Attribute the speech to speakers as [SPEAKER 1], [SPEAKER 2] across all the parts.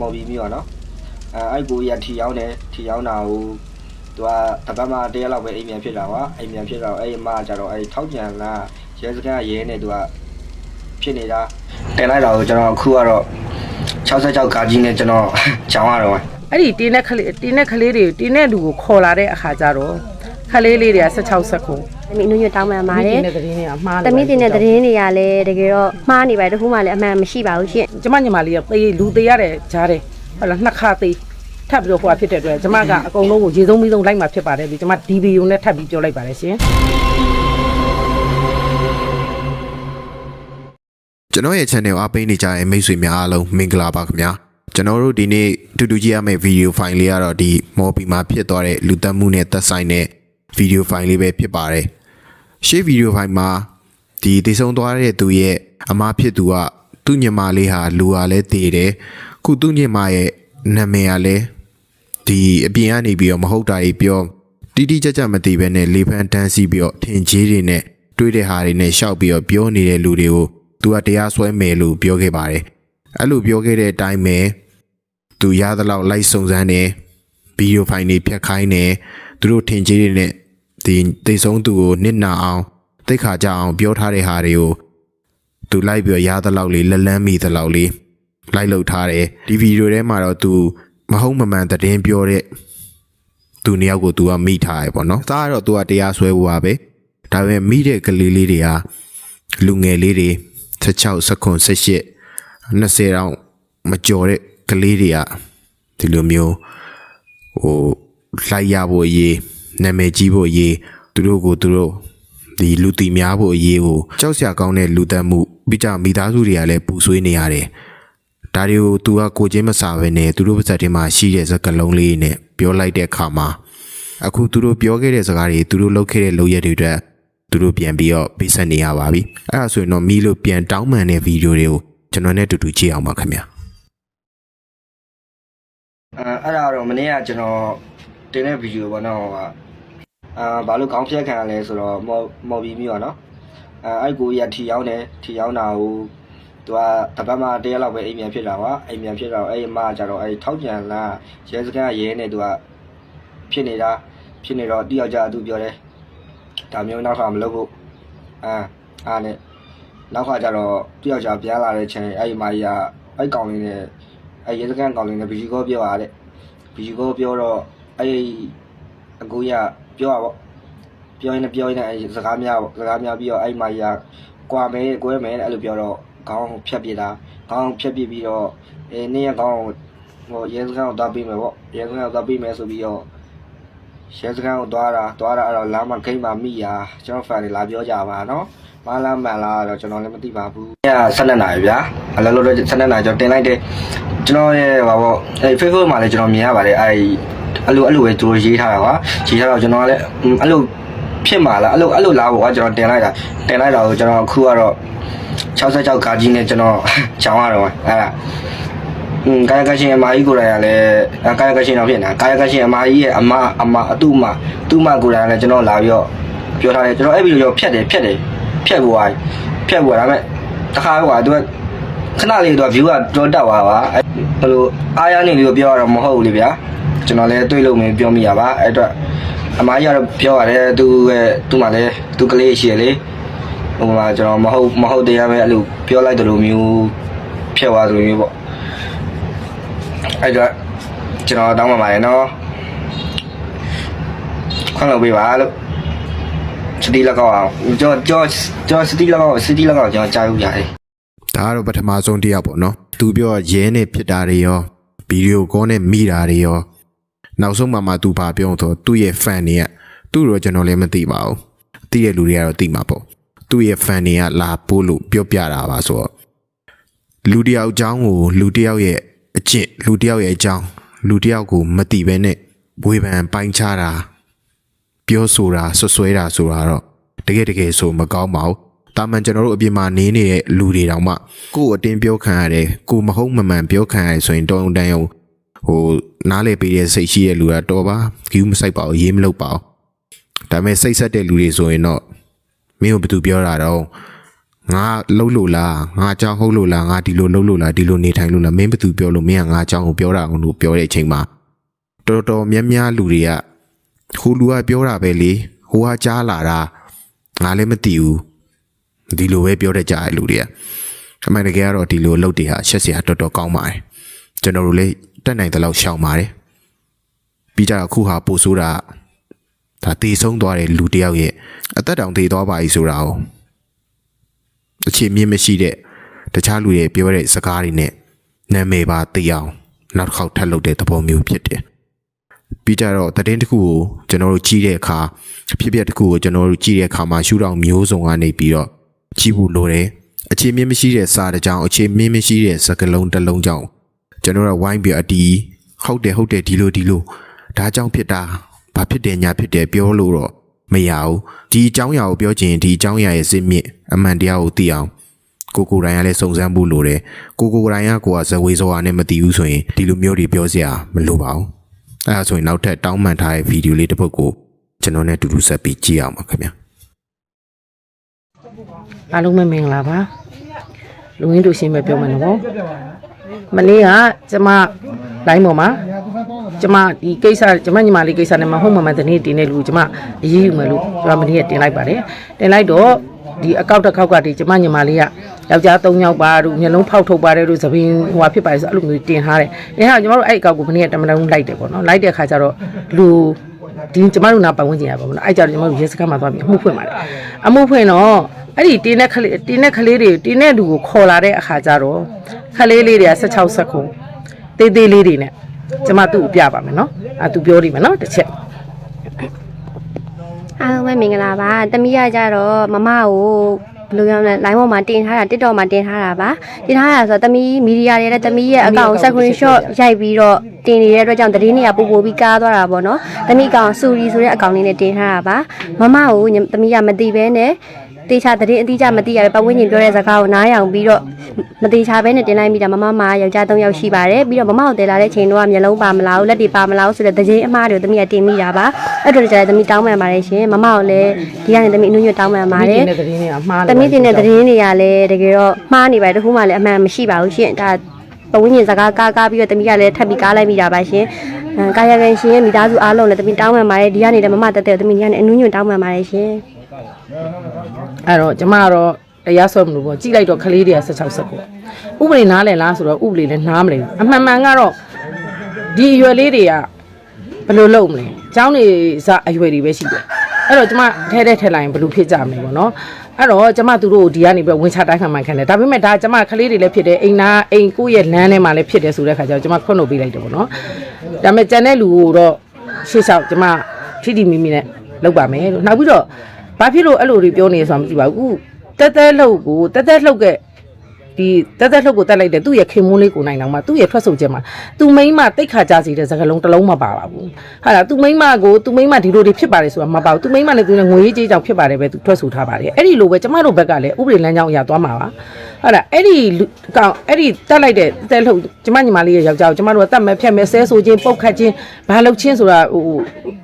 [SPEAKER 1] မော်ဘီမျိုးနော်အဲ့ကိုရထီရောက်တယ်ထီရောက်တာကိုသူကတပတ်မှ1ရက်လောက်ပဲအိမ်ပြန်ဖြစ်လာပါအိမ်ပြန်ဖြစ်တော့အဲ့အမကကြတော့အဲ့ထောက်ကြံလာရဲစခန်းရဲနေသူကဖြစ်နေတာတင်လိုက်တော့ကျွန်တော်အခုကတော့66ကာကြီးနဲ့ကျွန်တော်ကြောင်းရတော့
[SPEAKER 2] အဲ့ဒီတင်းတဲ့ကလေးတွေတင်းတဲ့လူကိုခေါ်လာတဲ့အခါကျတော့ခလေးလေးတွေက16ဆက်ခု
[SPEAKER 3] သမီးနုညွတ်တောင်းပန်ပါတယ်
[SPEAKER 2] တင်းတဲ့သတင်းတွေကမှားတယ်
[SPEAKER 3] သမီးတင်းတဲ့သတင်းတွေကလည်းတကယ်တော့မှားနေပါတယ်တခုမှလည်းအမှန်မရှိပါဘူးရှင်
[SPEAKER 2] ကျမညီမလေးကသေးလူသေးရတဲ့ကြားတယ်ဟုတ်လားနှစ်ခါသေးထပ်ပြီးတော့ဟိုဖြစ်တဲ့အတွက်ကျမကအကုန်လုံးကိုရေဆုံးပြီးဆုံးလိုက်မှာဖြစ်ပါတယ်ဒီကျမဒီဗီယိုနဲ့ထပ်ပြီးပြောလိုက်ပါတယ်ရှင်
[SPEAKER 4] ကျွန်တော်ရဲ့ channel အားပေးနေကြတဲ့မိတ်ဆွေများအားလုံးမင်္ဂလာပါခင်ဗျာကျွန်တော်တို့ဒီနေ့တူတူကြည့်ရမယ့် video file လေးကတော့ဒီမော်ဘီမှာဖြစ်သွားတဲ့လူသက်မှုနဲ့သက်ဆိုင်တဲ့ video file လေးပဲဖြစ်ပါတယ်ရှေ့ video file မှာဒီတည်ဆုံသွားတဲ့သူရဲ့အမဖြစ်သူကသူ့ညီမလေးဟာလူဟာလဲတည်တယ်ခုသူ့ညီမရဲ့နာမည်ကလည်းဒီအပြင်ကနေပြီးတော့မဟုတ်တာကြီးပြောတိတိကျကျမသိဘဲနဲ့လေဖန်တန်းစီပြီးတော့ထင်ကြီးတွေနဲ့တွေးတဲ့ဟာတွေနဲ့ရှောက်ပြီးတော့ပြောနေတဲ့လူတွေကိုသူကတရားစွဲမယ်လို့ပြောခဲ့ပါတယ်အဲ့လိုပြောခဲ့တဲ့အတိုင်းပဲသူရသလောက်လိုက်စုံစမ်းတယ်ဗီဒီယိုဖိုင်တွေဖြတ်ခိုင်းတယ်သူတို့ထင်ကြီးတွေနဲ့ဒီသိဆုံးသူကိုနစ်နာအောင်သိခါကြအောင်ပြောထားတဲ့ဟာတွေကိုသူလိုက်ပြီးရသလောက်လေးလက်လန်းမိသလောက်လေးလိုက်လုပ်ထားတယ်ဒီဗီဒီယိုထဲမှာတော့သူမဟုတ်မမှန်သတင်းပြောတဲ့သူနှစ်ယောက်ကိုသူကမိထားရပေါ့နော်ဒါကတော့သူကတရားစွဲဖို့ပါပဲဒါပေမဲ့မိတဲ့ကလေးလေးတွေကလူငယ်လေးတွေ16 18 20တောင်မကြော်တဲ့ကလေးတွေကဒီလိုမျိုးဟိုလိုက်ရဖို့ရေးနာမည်ကြီးဖို့ရေးသူတို့ကိုသူတို့ဒီလူတီများဖို့ရေးကိုကြောက်စရာကောင်းတဲ့လူသက်မှုပြီးကြမိသားစုတွေကလည်းပူဆွေးနေရတယ်ဒါတွေကိုသူကကိုချင်းမစားဘဲနဲ့သူတို့ပါဇက်ထဲမှာရှိတဲ့စကားလုံးလေးနဲ့ပြောလိုက်တဲ့အခါမှာအခုသူတို့ပြောခဲ့တဲ့စကားတွေသူတို့လုပ်ခဲ့တဲ့လုပ်ရက်တွေအတွက်သူတို့ပြန်ပြီးတော့ပေးဆက်နေရပါပြီအဲ့ဒါဆိုရင်တော့မီလို့ပြန်တောင်းပန်တဲ့ဗီဒီယိုတွေကိုကျွန်တော်နဲ့တူတူကြည့်အောင်ပါခင်ဗျာ
[SPEAKER 1] အဲ့ဒါတော့မနေ့ကကျွန်တော်တင်တဲ့ဗီဒီယိုပေါ့နော်ဘာလို့ခေါင်းဖြတ်ခံရလဲဆိုတော့မော်ဘီမျိုးနော်အဲ့ကိုရထီရောက်တယ်ထီရောက်တာကိုသူကတပတ်မှ1ရက်လောက်ပဲအိမ်ပြန်ဖြစ်လာပါအိမ်ပြန်ဖြစ်တော့အဲ့အမကကြတော့အဲ့ထောက်ကြံလာရဲစခန်းရဲနေသူကဖြစ်နေတာဖြစ်နေတော့တယောက်ကြသူပြောတယ်ဒါမျိုးနောက်ခါမလုပ်ဖို့အားနဲ့နောက်ခါကျတော့တယောက်ကြပြန်လာတဲ့ချိန်အဲ့ဒီမာကြီးကအဲ့ကောင်လေးနဲ့အဲ့ရဲစခန်းကောင်လေးနဲ့ဗီဒီယိုပြောရတဲ့ဗီဒီယိုပြောတော့အဲ့အကူရပြောရပေါ့ပြောရင်အဲ့စကားများပေါ့စကားများပြီးတော့အဲ့မာကြီးကကွာမယ်ကွဲမယ်အဲ့လိုပြောတော့ခေါင်းဖြတ်ပြတာခေါင်းဖြတ်ပြပြီးတော့နေ့ရက်ခေါင်းဟိုရဲစခန်းကိုသွားပြီးမယ်ပေါ့ရဲစခန်းကိုသွားပြီးမယ်ဆိုပြီးတော့ရဲစခန်းကိုသွားတာအဲ့တော့လမ်းမှာဂိမ်းမှာမိရာကျွန်တော်ဖန်တွေလာပြောကြပါနော်မလားမှန်လားတော့ကျွန်တော်လည်းမသိပါဘူးည12နာရီဗျာအလောလော12နာရီကျွန်တော်တင်လိုက်တယ်ကျွန်တော်ရဲ့ဟောပေါ့အဲ့ Facebook မှာလည်းကျွန်တော်မြင်ရပါတယ်အဲ့လိုပဲသူရေးထားတာပါရေးထားတော့ကျွန်တော်ကလည်းအဲ့လိုဖြစ်မှာလားအဲ့လိုလားပေါ့ကျွန်တော်တင်လိုက်တာကိုကျွန်တော်အခုကတော့66ကာကြီးနဲ့ကျွန်တော်ကြောင်းရတော့အဲ့ဒါကာယကရှင်အမကြီးကိုယ်တိုင်ကလည်းကာယကရှင်တော့ဖြစ်နေတာကာယကရှင်အမကြီးရဲ့အမအတူမသူ့မကိုယ်တိုင်ကလည်းကျွန်တော်လာပြီးတော့ပြောထားတယ်ကျွန်တော်အဲ့ဗီဒီယိုဖြတ်ဖို့ဒါပေမဲ့တခါတော့သူကခဏလေးတော့ view ကတော်တက်သွားပါအဲ့လိုအားရနေပြီးပြောရတော့မဟုတ်ဘူးလေဗျာကျွန်တော်လည်းတွေ့လို့မပြောမိရပါအဲ့အတွက်အမကြီးကတော့ပြောရတယ်သူမှလည်းသူကလေးရှိရလေဟိုမှာကျွန်တော်မဟုတ်တရားပဲအဲ့လိုပြောလိုက်တယ်လို့မျိုးဖြစ်သွားဆိုမျိုးပေါ့အဲ့တော့ကျွန်တော်တောင်းပန်ပါတယ်နော်ခွင့်လုပ်ပေးပါလို့စတီလက်ကောက်အောင်ကျွန်တော်စတီလက်ကောက်ကျွန်တော်ကြားလို့ရတယ်
[SPEAKER 4] ဒါကတော့ပထမဆုံးတရားပေါ့နော်သူပြောရဲနေဖြစ်တာတွေရောဗီဒီယိုကောနဲ့မိတာတွေရောနောက်ဆုံးမှသူဘာပြောတော့သူ့ရဲ့ fan တွေကသူ့တော့ကျွန်တော်လည်းမသိပါဘူးသိတဲ့လူတွေကတော့သိမှာပေါ့သူ့ရဲ့ fan တွေကလာပို့လို့ပြောပြတာပါဆိုတော့လူတယောက်အကြောင်းကိုလူတယောက်ရဲ့အကျင့်လူတယောက်ရဲ့အကြောင်းလူတယောက်ကိုမသိဘဲနဲ့ဝေဖန်ပိုင်းခြားတာပြောဆိုတာဆွဆွဲတာဆိုတာတော့တကယ်ဆိုမကောင်းပါဘူးတာမန်ကျွန်တော်တို့အပြင်မှာနေနေတဲ့လူတွေတောင်မှကိုယ်အတင်းပြောခံရတယ်ကိုမဟုတ်မမှန်ပြောခံရတယ်ဆိုရင်တောင်းတန်းရုံဟိုနားလေပေးတဲ့စိတ်ရှိတဲ့လူကတော်ပါဂူးမဆိုင်ပါဘူးရေးမလုပ်ပါဘူးဒါပေမဲ့စိတ်ဆက်တဲ့လူတွေဆိုရင်တော့မင်းတို့ဘယ်သူပြောတာတော့ ငါလှုပ်လို့လားငါအကြောင်းဟုတ်လို့လားငါဒီလိုလှုပ်လို့လားဒီလိုနေထိုင်လို့လားမင်းဘသူပြောလို့မင်းကငါအကြောင်းကိုပြောတာအောင်လို့ပြောတဲ့အချိန်မှာတော်တော်များများလူတွေကဟိုလူကပြောတာပဲလေဟိုကကြားလာတာငါလည်းမသိဘူးဒီလိုပဲပြောတတ်ကြတဲ့လူတွေကအမှန်တကယ်ကတော့ဒီလိုလှုပ်တွေဟာရှက်စရာတော်တော်ကောင်းပါတယ်ကျွန်တော်တို့လည်းတက်နိုင်တဲ့လောက်ရှောင်ပါတယ်ပြီးကြအခုဟာပို့ဆိုးတာဒါတေဆုံးသွားတဲ့လူတယောက်ရဲ့အသက်တောင်တေသွားပါပြီဆိုတာကိုအခြေမြင့်မရှိတဲ့တခြားလူတွေပြောတဲ့စကားတွေနဲ့နာမည်ပါသိအောင်နောက်တစ်ခေါက်ထပ်လုပ်တဲ့သဘောမျိုးဖြစ်တယ်ပြီးကြတော့သတင်းတစ်ခုကိုကျွန်တော်တို့ကြီးတဲ့အခါဖြစ်ပျက်တစ်ခုကိုကျွန်တော်တို့ကြီးတဲ့အခါမှာရှုထောင့်မျိုးစုံကနေပြီးတော့ကြီးဖို့လိုတယ်အခြေမြင့်မရှိတဲ့စာတစ်ကြောင်းအခြေမြင့်မရှိတဲ့စကားလုံးတစ်လုံးကြောင်းကျွန်တော်တို့ဝိုင်းပြီးအတီးဟုတ်တယ်ဒီလိုဒါကြောင့်ဖြစ်တာဘာဖြစ်တယ်ညာဖြစ်တယ်ပြောလို့တော့မရဘူးဒီအကြောင်းအရာကိုပြောချင်ဒီအကြောင်းအရာရဲ့စစ်မြင့်အမှန်တရားကိုသိအောင်ကိုတိုင်းကလည်းစုံစမ်းဖို့လိုတယ်ကိုတိုင်းကကိုကဇဝေဇော်နဲ့မသိဘူးဆိုရင်ဒီလိုမျိုးတွေပြောစရာမလိုပါဘူးအဲဒါဆိုရင်နောက်ထပ်တောင်းပန်ထားတဲ့ဗီဒီယိုလေးတစ်ပုဒ်ကိုကျွန်တော်နဲ့တူတူဆက်ပြီးကြည့်အောင်ပါခင်ဗျာ
[SPEAKER 2] အားလုံးပဲမင်္ဂလာပါလူရင်းတို့ရှင်းပဲပြောမယ်နော်မနေ့ကကျမလိုင်းပေါ်မှာကျမဒီကိစ္စကျမညီမလေးကိစ္စနဲ့မဟုတ်မှန်တဲ့နေ့တင်တဲ့လူကျမအရေးယူမယ်လို့ကျမမနေ့ကတင်လိုက်ပါတယ်တင်လိုက်တော့ဒီအကောက်တစ်ခေါက်ကတည်းကျမညီမလေးကယောက်ျား3ယောက်ပါတို့မျက်လုံးဖောက်ထုတ်ပါတယ်တို့သပင်းဟိုဟာဖြစ်ပါတယ်ဆိုအဲ့လိုမျိုးတင်ထားတယ်။အဲဟာကျမတို့အဲ့အကောက်ကိုမနေ့ကတမန်လုံးလိုက်တယ်ပေါ့နော်။လိုက်တဲ့ခါကျတော့လူဒီကျမတို့နာပတ်ဝန်းကျင်ရပါဘောနော်။အဲ့ကြတော့ကျမတို့ရဲစခန်းမှာသွားပြီးအမှုဖွင့်ပါတယ်။အမှုဖွင့်တော့အဲ့ဒီတင်းတဲ့ကလေးတွေတင်းတဲ့လူကိုခေါ်လာတဲ့အခါကျတော့ခလေးလေးတွေက16စက္ကူတေးသေးလေးတွေနဲ့ကျမသူ့ကိုပြပါမယ်နော်။သူပြောနေမယ်နော်တစ်ချက်
[SPEAKER 3] အားလုံးပဲမင်္ဂလာပါတမီးရကြတော့မမကိုဘယ်လိုပြောလဲ line ပေါ်မှာတင်ထားတာ TikTok မှာတင်ထားတာပါတင်ထားတာဆိုတော့တမီးမီဒီယာတွေလည်းတမီးရဲ့အကောင့် screenshot ရိုက်ပြီးတော့တင်နေတဲ့အတွက်ကြောင့်သတင်းတွေကပို့ပြီးကားသွားတာပေါ့နော်တမီးကောင်စူရီဆိုတဲ့အကောင့်လေးနဲ့တင်ထားတာပါမမကိုတမီးကမသိဘဲနဲ့တေချာသတင်းအတိအကျမသိရပဲပတ်ဝန်းကျင်ပြောတဲ့စကားကိုနားယောင်ပြီးတော့မတေချာပဲနဲ့တင်လိုက်မိတာမမယောက်ျား3ယောက်ရှိပါတယ်ပြီးတော့မမကိုတည်လာတဲ့ချိန်တော့မျက်လုံးပါမလားလက်တွေပါမလားဆိုတဲ့သတင်းအမှားတွေကိုတမီးကတင်မိတာပါအဲ့တော့ကြာတမီးတောင်းပန်ပါတယ်ရှင်မမကိုလည်းဒီကနေတမီးအနှွှတ်တောင်းပန်ပါတယ်တမီးတင်တဲ့သတင်းတွေကလည်းတကယ်တော့မှားနေပါတယ်တခုမှလည်းအမှန်မရှိပါဘူးရှင်ဒါပတ်ဝန်းကျင်စကားကားပြီးတော့တမီးကလည်းထပ်ပြီးကားလိုက်မိတာပါရှင်ကာယကံရှင်ရဲ့မိသားစုအားလုံးလည်းတမီးတောင်းပန်ပါတယ်ဒီကနေလည်းမမတက်တဲ့တမီးကနေအနှွှတ်တောင်းပန်ပါတယ်ရှင်
[SPEAKER 2] အဲ့တော့ကျမကတော့တရားစွဲမလို့ပေါ့ကြည့်လိုက်တော့ကလေးတွေက16ဆက်ပေါ့ဥပဒေနားလည်လားဆိုတော့ဥပဒေလည်းနားမလည်ဘူးအမှန်မှန်ကတော့ဒီအရွယ်လေးတွေကဘယ်လိုလုပ်မလဲအเจ้าနေစားအရွယ်တွေပဲရှိတယ်အဲ့တော့ကျမထဲလိုက်ရင်ဘယ်လိုဖြစ်ကြမလဲပေါ့နော်အဲ့တော့ကျမသူတို့ဒီကနေပြီးဝင်ချတိုင်းခံမှခံတယ်ဒါပေမဲ့ဒါကျမကလေးတွေလည်းဖြစ်တယ်အိမ်ကိုရဲ့လမ်းထဲမှာလည်းဖြစ်တယ်ဆိုတဲ့ခါကျတော့ကျမခွင့်လို့ပေးလိုက်တယ်ပေါ့နော်ဒါပေမဲ့ကျန်တဲ့လူကိုတော့ရှေ့လျှောက်ကျမထိမိနဲ့လုပ်ပါမယ်လို့နောက်ပြီးတော့ဘာဖြစ်လို့အဲ့လိုတွေပြောနေဆိုတာမသိပါဘူးတက်လှုပ်ကိုတက်လှုပ်ကဒီတက်လှုပ်ကိုတက်လိုက်တယ်သူ့ရဲ့ခင်မွန်းလေးကိုနိုင်တော့မှသူ့ရဲ့ထွက်ဆိုချက်မှာသူမိန်းမတိတ်ခါကြစီတဲ့စကားလုံးတစ်လုံးမပါပါဘူးဟာလားသူမိန်းမဒီလိုတွေဖြစ်ပါတယ်ဆိုတာမပါဘူးသူမိန်းမလည်းသူနဲ့ငွေကြေးကြောင့်ဖြစ်ပါတယ်ပဲသူထွက်ဆိုထားပါတယ်အဲ့ဒီလိုပဲကျမတို့ဘက်ကလည်းဥပဒေလမ်းကြောင်းအရာသွားမှာပါဟာလားအဲ့ဒီတက်လိုက်တဲ့တက်လှုပ်ကျမညီမလေးရဲ့ယောက်ျားကိုကျမတို့ကတတ်မဲ့ဖြတ်မဲ့ဆဲဆိုခြင်းပုတ်ခတ်ခြင်းဘာလုပ်ခြင်းဆိုတ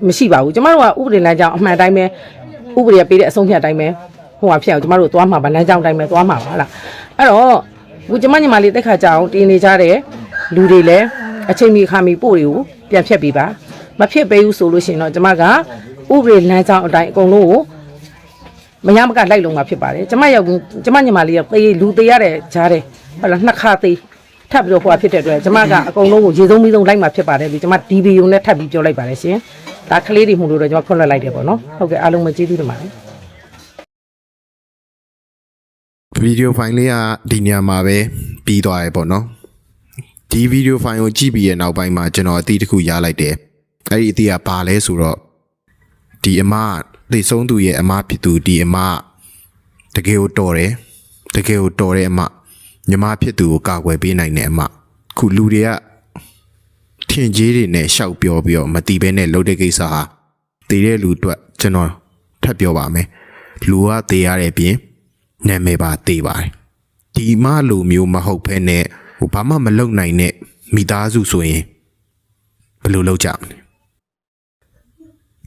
[SPEAKER 2] ာမရှိပါဘူးကျမတို့ကဥပဒေလမ်းကြောင်းအမှန်တိုင်းပဲဥပဒေပေးတဲ့အဆုံးဖြတ်တိုင်းပဲဟိုဟာဖြစ်အောင်ကျမတို့သွားမှာဗလန်းကြောင်းတိုင်းပဲသွားမှာပါလားအဲ့တော့ဘူးကျမညီမလေးတက်ခါကြအောင်တင်နေကြတဲ့လူတွေလည်းအချိန်မီခါမီပို့တွေကိုပြန်ဖြတ်ပေးပါမဖြစ်ပေးဘူးဆိုလို့ရှိရင်တော့ကျမကဥပဒေလမ်းကြောင်းအတိုင်းအကုန်လုံးကိုမရမကလိုက်လုံးမှာဖြစ်ပါတယ်ကျမညီမလေးကလူသေးရတဲ့ကြားတယ်ဟုတ်လားနှစ်ခါသေးထပ်ပြီးတော့ဟိုဟာဖြစ်တဲ့အတွက်ကျမကအကုန်လုံးကိုရေဆုံးပြီးဆုံးလိုက်မှာဖြစ်ပါတယ်လို့ကျမဒီဗီဒီယိုနဲ့ထပ်ပြီးပြောလိုက်ပါတယ်ရှင်ဒါကလေးတွေမှုလို့တော့ကျွန်တော်ခွင့်လွှတ်လိုက်တယ်ပေါ့နော်ဟုတ်ကဲ့အားလုံးပဲကျေးဇူးတင်ပါတယ်
[SPEAKER 4] ဗီဒီယိုဖိုင်လေးကဒီညမှာပဲပြီးသွားတယ်ပေါ့နော်ဒီဗီဒီယိုဖိုင်ကိုကြည့်ပြီးရဲ့နောက်ပိုင်းမှာကျွန်တော်အသီးတစ်ခုရလိုက်တယ်အဲ့ဒီအသီးကဘာလဲဆိုတော့ဒီအမသိဆုံးသူရဲ့အမဖြစ်သူဒီအမတကယ်ကိုတော်တယ်တဲ့အမညီမဖြစ်သူကိုကာကွယ်ပေးနိုင်တဲ့အမခုလူတွေကထင်ကြီးတွေနဲ့ရှောက်ပြောပြီးတော့မတီးဘဲနဲ့လုပ်တဲ့ကိစ္စဟာတည်တဲ့လူအတွက်ကျွန်တော်ထပ်ပြောပါမယ်လူကတည်ရတဲ့ပြင်နာမည်ပါတည်ပါတယ်ဒီမလူမျိုးမဟုတ်ဘဲနဲ့ဘာမှမလုပ်နိုင်တဲ့မိသားစုဆိုရင်ဘယ်လိုလုပ်ကြမလ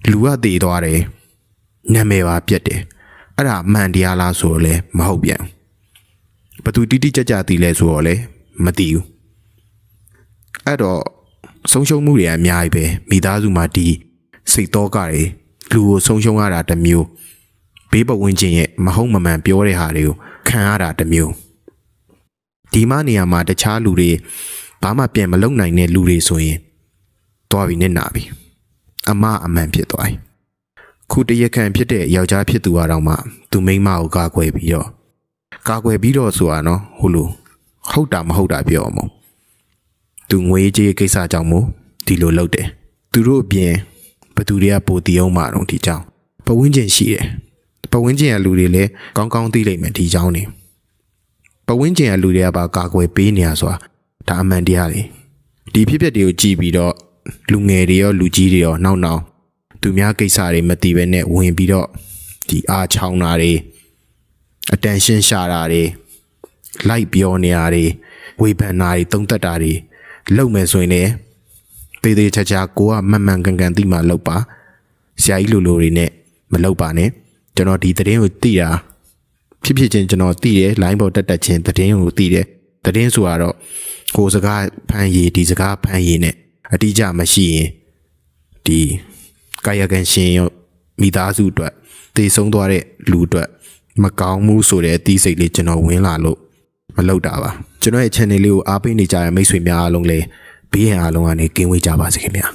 [SPEAKER 4] ဲလူကတည်သွားတယ်နာမည်ပါပြတ်တယ်အဲ့ဒါမှန်တရားလားဆိုတော့လည်းမဟုတ်ပြန် ဘသူတိတိကျကျသိလဲဆိုတော့လေမသိဘူးအဲ့တော့ဆုံးရှုံးမှုတွေအများကြီးပဲမိသားစုမှာဒီစိတ်တော့ကတွေလူကိုဆုံးရှုံးရတာတစ်မျိုးဘေးပတ်ဝန်းကျင်ရဲ့မဟုတ်မမှန်ပြောတဲ့ဟာတွေကိုခံရတာတစ်မျိုးဒီမနေရာမှာတခြားလူတွေဘာမှပြန်မလုပ်နိုင်တဲ့လူတွေဆိုရင်တွားပြီးနဲ့နာပြီအမအမှန်ဖြစ်သွားပြီခုတရခန့်ဖြစ်တဲ့ယောက်ျားဖြစ်သူအတော်မှသူမိန်းမကိုကာကွယ်ပြီးတော့ဆိုတာနော်ဟုတ်လို့ဟုတ်တာမဟုတ်တာပြောအောင်သူငွေကြေးကိစ္စကြောင့်မို့ဒီလိုလုပ်တယ်သူတို့အပြင်ဘသူတွေကပိုတီအောင်မှာတော့ဒီကြောင့်ပဝင်းကျင်ရှိတယ်ပဝင်းကျင်ကလူတွေလည်းကောင်းကောင်းသိလိမ့်မယ်ဒီကြောင့်နေပဝင်းကျင်ကလူတွေကပါကာကွယ်ပေးနေရဆိုတာဒါအမှန်တရားလေဒီဖြစ်ပျက်တွေကိုကြည့်ပြီးတော့လူငယ်တွေရောလူကြီးတွေရောနောက်သူများကိစ္စတွေမသိဘဲနဲ့ဝင်ပြီးတော့ဒီအားချောင်းတာတွေအတန်ရှင်းရှာတာတွေလိုက်ပြောနေတာတွေဝေဖန်တာတွေတုံးသက်တာတွေလုပ်မယ်ဆိုရင်လည်းသေးသေးချာချာကိုကမှန်မှန်ကန်ကန်သိမှလုပ်ပါဆရာကြီးလိုတွေနဲ့မလုပ်ပါနဲ့ကျွန်တော်ဒီသတင်းကိုသိတာဖြစ်ချင်းကျွန်တော်သိတယ် line ပေါ်တက်ချင်းသတင်းကိုသိတယ်သတင်းဆိုတော့ကိုစကားဖန်ရည်ဒီစကားဖန်ရည်နဲ့အတိအကျမရှိရင်ဒီကာယကံရှင်ရောမိသားစုအတွက်တည်ဆုံးသွားတဲ့လူအတွက်မကောင်းမှုဆိုတဲ့အသီးစိတ်လေးကျွန်တော်ဝင်လာလို့မလုပ်တာပါကျွန်တော်ရဲ့ channel လေးကိုအားပေးနေကြတဲ့မိတ်ဆွေများအားလုံးလည်းဘေးရန်အားလုံးကနေကင်းဝေးကြပါစေခင်ဗျာ